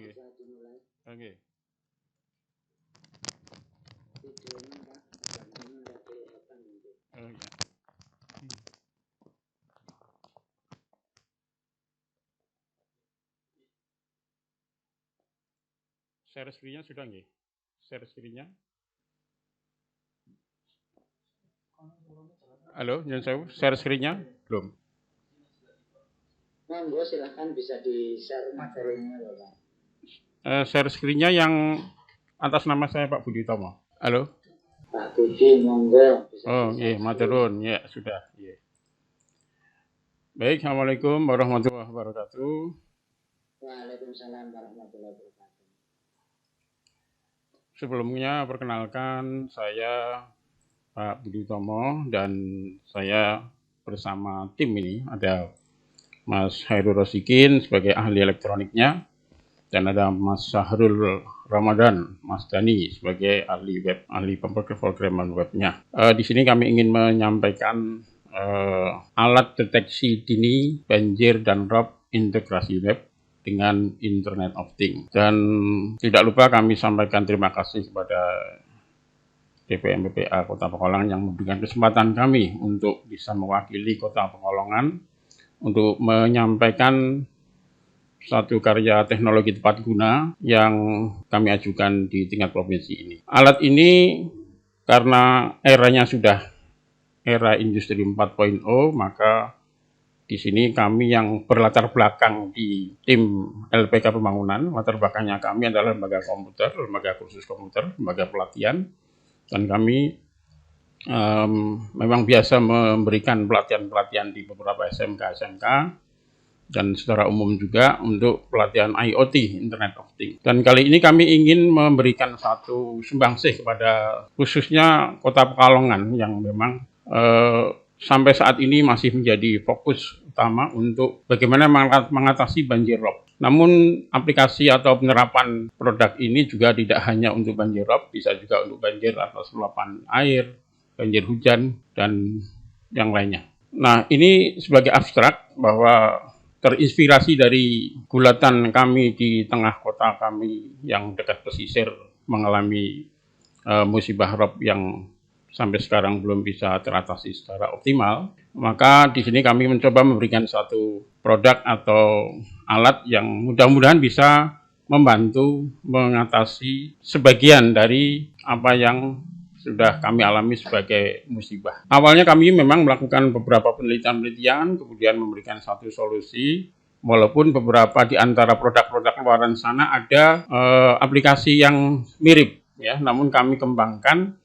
Oke. Oke. Oh, ya. Share screen-nya sudah nggih? Share screen-nya. Halo, nyun sewu, share screen-nya belum? Monggo silahkan bisa di-share materinya Bapak. Share screen-nya yang atas nama saya Pak Budi Utomo. Halo? Pak Budi, monggo. Oh, iya, maturun. Ya, sudah. Iya. Baik, Assalamualaikum warahmatullahi wabarakatuh. Waalaikumsalam warahmatullahi wabarakatuh. Sebelumnya, perkenalkan saya Pak Budi Utomo dan saya bersama tim ini ada Mas Hairul Rosikin sebagai ahli elektroniknya dan ada Mas Sahrul Ramadan, Mas Dani sebagai ahli web, ahli pemrograman webnya. Di sini kami ingin menyampaikan alat deteksi dini banjir dan rob integrasi web dengan Internet of Things. Dan tidak lupa kami sampaikan terima kasih kepada DPM PPA Kota Pekalongan yang memberikan kesempatan kami untuk bisa mewakili Kota Pekalongan untuk menyampaikan satu karya teknologi tepat guna yang kami ajukan di tingkat provinsi ini. Alat ini karena eranya sudah era industri 4.0, maka di sini kami yang berlatar belakang di tim LPK Pembangunan, latar belakangnya kami adalah lembaga komputer, lembaga kursus komputer, lembaga pelatihan, dan kami memang biasa memberikan pelatihan-pelatihan di beberapa SMK dan secara umum juga untuk pelatihan IoT, Internet of Things. Dan kali ini kami ingin memberikan satu sumbangsih kepada khususnya Kota Pekalongan yang memang sampai saat ini masih menjadi fokus utama untuk bagaimana mengatasi banjir rob. Namun aplikasi atau penerapan produk ini juga tidak hanya untuk banjir rob, bisa juga untuk banjir atas luapan air, banjir hujan, dan yang lainnya. Nah, ini sebagai abstrak bahwa terinspirasi dari gulatan kami di tengah kota kami yang dekat pesisir mengalami musibah rob yang sampai sekarang belum bisa teratasi secara optimal, maka di sini kami mencoba memberikan satu produk atau alat yang mudah-mudahan bisa membantu mengatasi sebagian dari apa yang sudah kami alami sebagai musibah. Awalnya kami memang melakukan beberapa penelitian, kemudian memberikan satu solusi, walaupun beberapa di antara produk-produk luaran sana ada aplikasi yang mirip, ya, namun kami kembangkan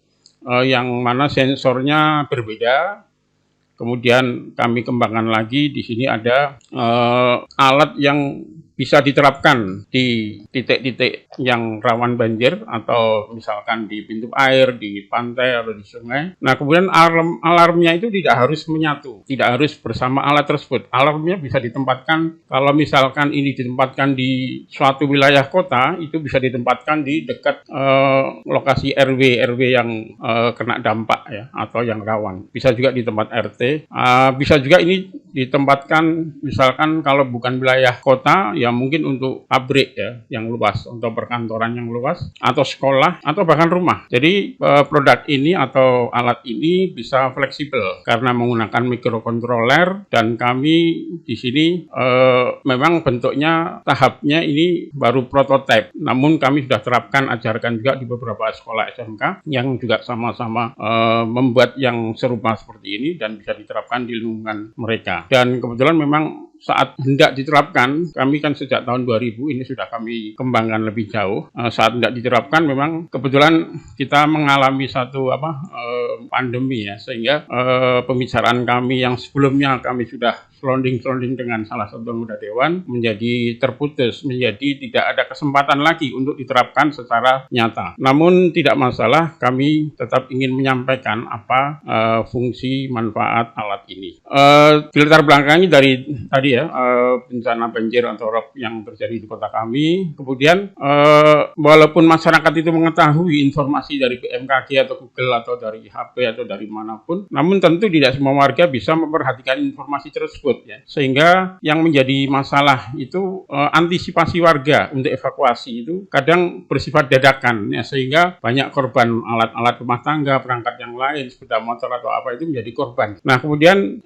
yang mana sensornya berbeda. Kemudian kami kembangkan lagi, di sini ada alat yang bisa diterapkan di titik-titik yang rawan banjir atau misalkan di pintu air, di pantai atau di sungai. Nah, kemudian alarmnya itu tidak harus menyatu, tidak harus bersama alat tersebut. Alarmnya bisa ditempatkan, kalau misalkan ini ditempatkan di suatu wilayah kota, itu bisa ditempatkan di dekat lokasi RW yang kena dampak, ya, atau yang rawan. Bisa juga di tempat RT, bisa juga ini ditempatkan misalkan kalau bukan wilayah kota, ya mungkin untuk pabrik, ya, yang luas, untuk perkantoran yang luas, atau sekolah, atau bahkan rumah. Jadi produk ini atau alat ini bisa fleksibel karena menggunakan microcontroller, dan kami di sini memang bentuknya tahapnya ini baru prototipe, namun kami sudah terapkan, ajarkan juga di beberapa sekolah SMK yang juga sama-sama membuat yang serupa seperti ini dan bisa diterapkan di lingkungan mereka. Dan kebetulan memang saat hendak diterapkan, kami kan sejak tahun 2000 ini sudah kami kembangkan lebih jauh. Saat hendak diterapkan memang kebetulan kita mengalami satu pandemi, ya, sehingga pembicaraan kami yang sebelumnya kami sudah selonding dengan salah satu anggota dewan menjadi terputus, menjadi tidak ada kesempatan lagi untuk diterapkan secara nyata. Namun tidak masalah, kami tetap ingin menyampaikan apa fungsi manfaat alat ini. Dilatar belakangi dari tadi, ya, bencana banjir atau rob yang terjadi di kota kami. Kemudian walaupun masyarakat itu mengetahui informasi dari BMKG atau Google atau dari HP atau dari manapun, namun tentu tidak semua warga bisa memperhatikan informasi tersebut. tersebut ya. Sehingga yang menjadi masalah itu antisipasi warga untuk evakuasi itu kadang bersifat dadakan ya, sehingga banyak korban alat-alat rumah tangga, perangkat yang lain, sepeda motor atau apa itu menjadi korban. Nah, kemudian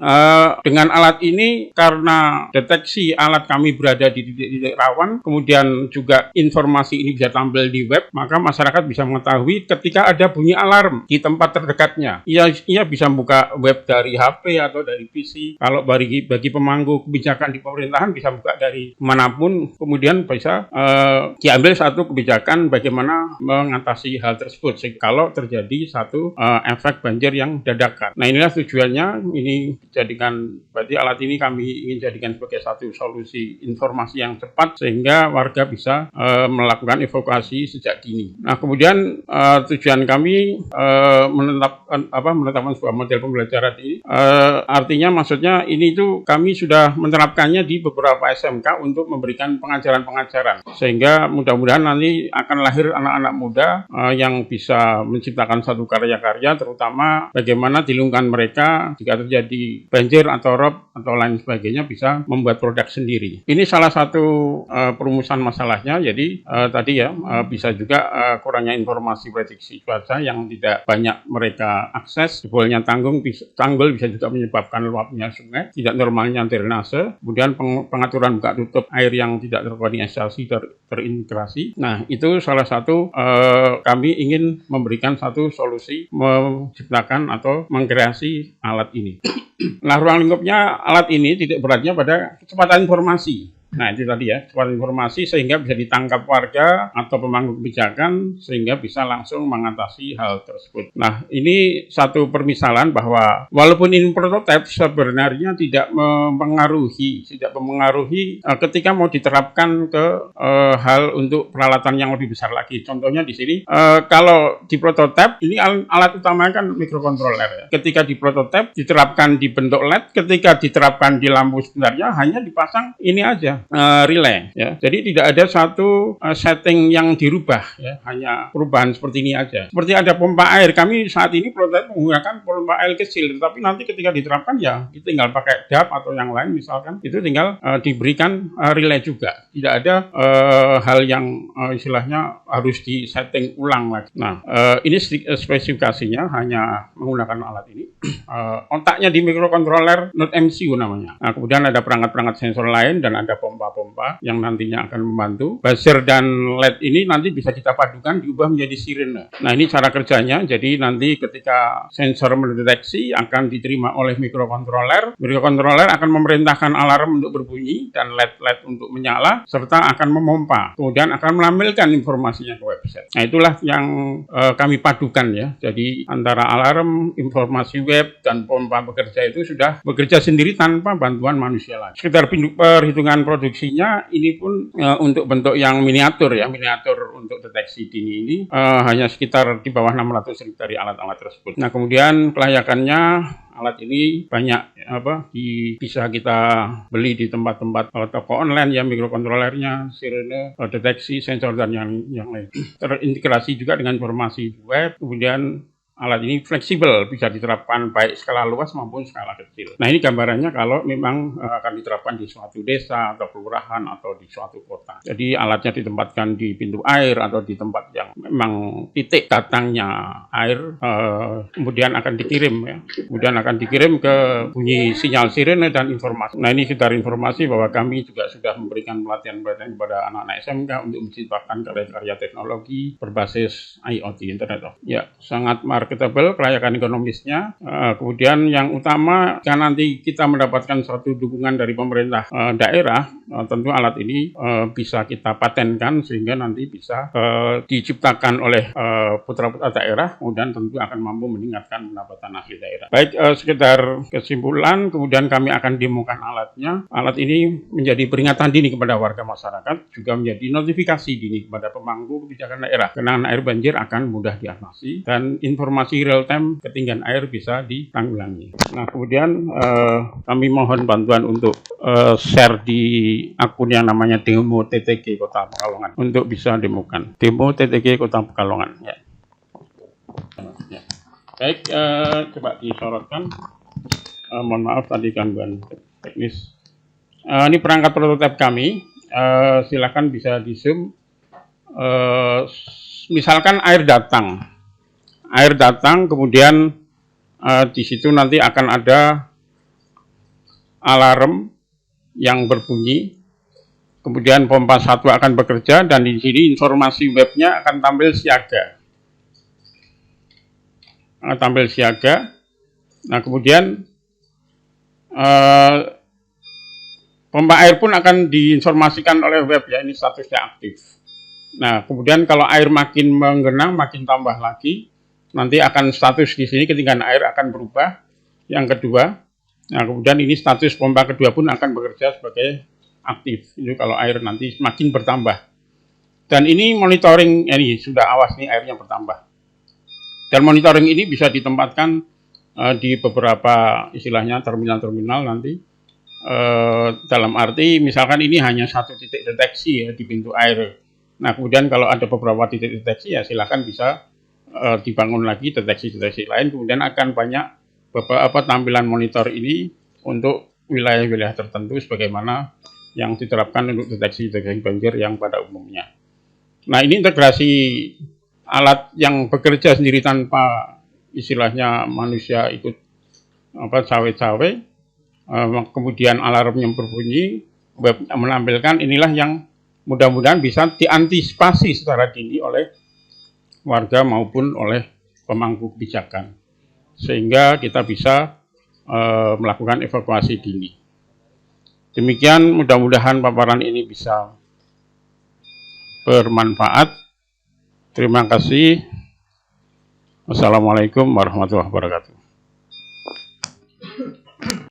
dengan alat ini karena deteksi alat kami berada di titik-titik rawan, kemudian juga informasi ini bisa tampil di web, maka masyarakat bisa mengetahui ketika ada bunyi alarm di tempat terdekatnya. Ia bisa buka web dari HP atau dari PC. Kalau bagi pemangku kebijakan di pemerintahan bisa buka dari manapun, kemudian bisa diambil satu kebijakan bagaimana mengatasi hal tersebut kalau terjadi satu efek banjir yang dadakan. Nah, inilah tujuannya, ini dijadikan, berarti alat ini kami ingin jadikan sebagai satu solusi informasi yang cepat sehingga warga bisa melakukan evakuasi sejak dini. Nah, kemudian tujuan kami menetapkan sebuah model pembelajaran ini, artinya maksudnya ini tuh kami sudah menerapkannya di beberapa SMK untuk memberikan pengajaran-pengajaran sehingga mudah-mudahan nanti akan lahir anak-anak muda yang bisa menciptakan satu karya-karya, terutama bagaimana di lingkungan mereka jika terjadi banjir atau rob atau lain sebagainya bisa membuat produk sendiri. Ini salah satu perumusan masalahnya. Jadi tadi ya bisa juga kurangnya informasi prediksi cuaca yang tidak banyak mereka akses, jebolnya tanggul bisa juga menyebabkan luapnya sungai, tidak normalnya drainase, kemudian pengaturan buka tutup air yang tidak terkoordinasi, terintegrasi. Nah, itu salah satu kami ingin memberikan satu solusi menciptakan atau mengkreasi alat ini. Nah, ruang lingkupnya alat ini titik beratnya pada kecepatan informasi. Nah, itu tadi ya, kecepatan informasi sehingga bisa ditangkap warga atau pemangku kebijakan sehingga bisa langsung mengatasi hal tersebut. Nah, ini satu permisalan bahwa walaupun ini prototipe sebenarnya tidak mempengaruhi ketika mau diterapkan ke hal untuk peralatan yang lebih besar lagi. Contohnya di sini kalau di prototipe ini alat utamanya kan microcontroller ya. Ketika di prototipe diterapkan di bentuk LED, ketika diterapkan di lampu sebenarnya hanya dipasang ini aja relay ya. Jadi tidak ada satu setting yang dirubah ya, hanya perubahan seperti ini aja. Seperti ada pompa air, kami saat ini prototipe menggunakan pompa air kecil, tapi nanti ketika diterapkan ya kita tinggal pakai DAP atau yang lain misalkan, itu tinggal diberikan relay juga. Tidak ada hal yang istilahnya harus disetting ulang lagi. Nah, ini spesifikasinya hanya menggunakan alat ini. Otaknya di microcontroller Node MCU namanya. Nah, kemudian ada perangkat-perangkat sensor lain dan ada pompa-pompa yang nantinya akan membantu. Buzzer dan LED ini nanti bisa kita padukan diubah menjadi sirene. Nah, ini cara kerjanya. Jadi nanti ketika sensor mendeteksi akan diterima oleh microcontroller. Microcontroller akan memerintahkan alarm untuk berbunyi dan LED untuk menyala serta akan memompa. Kemudian akan menampilkan informasinya ke website. Nah, itulah yang kami padukan ya. Jadi antara alarm, informasi web dan pompa bekerja itu sudah bekerja sendiri tanpa bantuan manusia lagi. Sekitar perhitungan produksinya ini pun untuk bentuk yang miniatur ya, miniatur untuk deteksi dini ini hanya sekitar di bawah 600 dari alat-alat tersebut. Nah, kemudian kelayakannya alat ini banyak bisa kita beli di tempat-tempat toko online ya, microcontrollernya, sirene, deteksi, sensor dan yang lain. Terintegrasi juga dengan informasi web, kemudian alat ini fleksibel, bisa diterapkan baik skala luas maupun skala kecil. Nah, ini gambarannya kalau memang akan diterapkan di suatu desa atau kelurahan atau di suatu kota. Jadi alatnya ditempatkan di pintu air atau di tempat yang memang titik datangnya air, kemudian akan dikirim ya. Kemudian akan dikirim ke bunyi sinyal sirene dan informasi. Nah, ini sekedar informasi bahwa kami juga sudah memberikan pelatihan-pelatihan kepada anak-anak SMK untuk menciptakan karya-karya teknologi berbasis IoT, Internet of. Ya, sangat marketable, kelayakan ekonomisnya. Kemudian yang utama, jika nanti kita mendapatkan suatu dukungan dari pemerintah daerah, tentu alat ini bisa kita patenkan sehingga nanti bisa diciptakan oleh putra-putra daerah, kemudian tentu akan mampu meningkatkan pendapatan asli daerah. Baik, sekedar kesimpulan, kemudian kami akan demokan alatnya. Alat ini menjadi peringatan dini kepada warga masyarakat, juga menjadi notifikasi dini kepada pemangku kebijakan daerah. Genangan air banjir akan mudah diatasi dan informasi real time ketinggian air bisa ditanggulangi. Nah, kemudian kami mohon bantuan untuk share di akun yang namanya Demo TTG Kota Pekalongan untuk bisa demokan. Demo TTG Kota Pekalongan. Ya. Baik, coba disorotkan. Mohon maaf tadi gangguan teknis. Ini perangkat prototipe kami. Silakan bisa di zoom. Misalkan air datang, kemudian di situ nanti akan ada alarm yang berbunyi. Kemudian pompa 1 akan bekerja dan di sini informasi webnya akan tampil siaga. Nah, kemudian pompa air pun akan diinformasikan oleh web ya, ini statusnya aktif. Nah, kemudian kalau air makin menggenang, makin tambah lagi, nanti akan status di sini ketinggian air akan berubah. Yang kedua, nah kemudian ini status pompa kedua pun akan bekerja sebagai aktif. Itu kalau air nanti semakin bertambah. Dan ini monitoring, ini sudah awas nih airnya bertambah. Dan monitoring ini bisa ditempatkan di beberapa istilahnya terminal-terminal nanti. Dalam arti misalkan ini hanya satu titik deteksi ya di pintu air. Nah kemudian kalau ada beberapa titik deteksi ya silakan bisa dibangun lagi deteksi-deteksi lain. Kemudian akan banyak beberapa tampilan monitor ini untuk wilayah-wilayah tertentu sebagaimana yang diterapkan untuk deteksi banjir yang pada umumnya. Nah ini integrasi alat yang bekerja sendiri tanpa istilahnya manusia ikut cawe-cawe, kemudian alarm yang berbunyi, web menampilkan, inilah yang mudah-mudahan bisa diantisipasi secara dini oleh warga maupun oleh pemangku kebijakan, sehingga kita bisa melakukan evakuasi dini. Demikian, mudah-mudahan paparan ini bisa bermanfaat. Terima kasih. Wassalamualaikum warahmatullahi wabarakatuh.